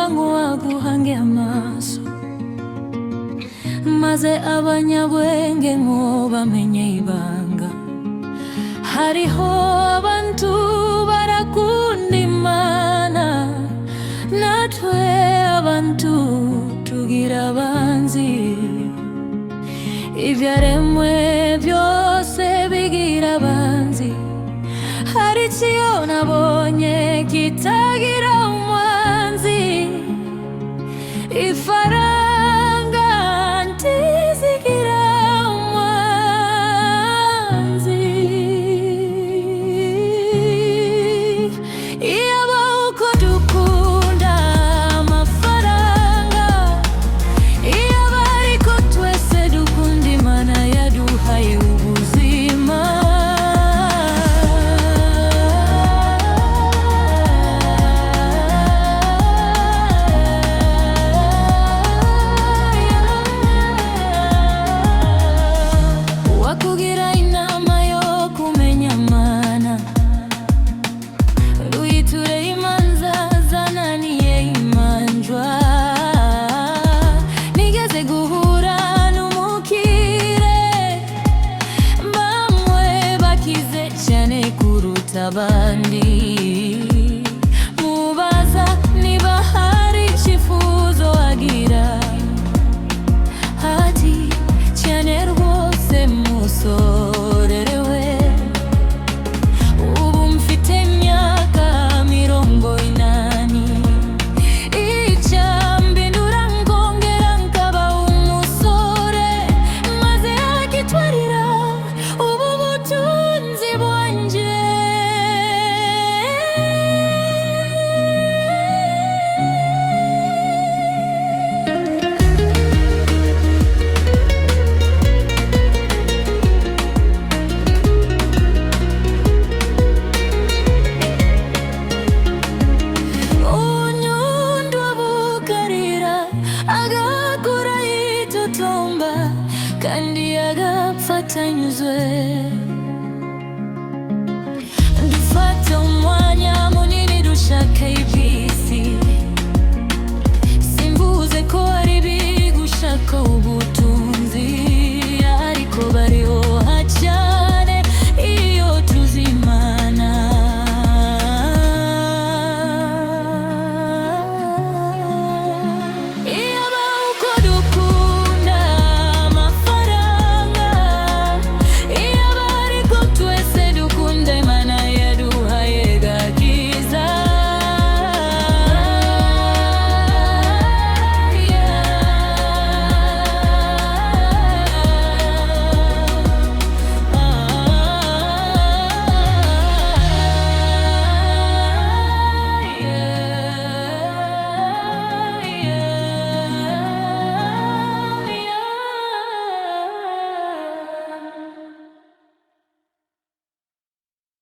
wangu waguhange amaso, maze abanyabwenge ngo bamenye ibanga. Hariho abantu barakunda Imana, natwe abantu tugira abanzi. Ibyaremwe byose bigira abanzi, hari icyo nabonye kitagira umwanzi. Ifaranga ntizigira umwanzi. Iyaba uko dukunda amafaranga, iyaba ariko twese dukunda Imana yaduhaye ubuzima. Wakugira inama yo kumenya Imana, ruyiture imanza zananiye imanjwa. Nigeze guhura n'umukire, bamwe bakize cyane kuruta abandi. Mubaza niba hari icyifuzo agira, ati cyane rwose musorerewe. Ubu mfite imyaka 80, icyambindura ngongera nkaba umusore, maze akitwarira ubu butunzi bwanjye. Unyundo bukarira agakura yitotomba, kandi agapfatanyuzwe. Dufata umwanya munini dushaka iby'isi, simbuze ko ari bigushaka ubutunzi.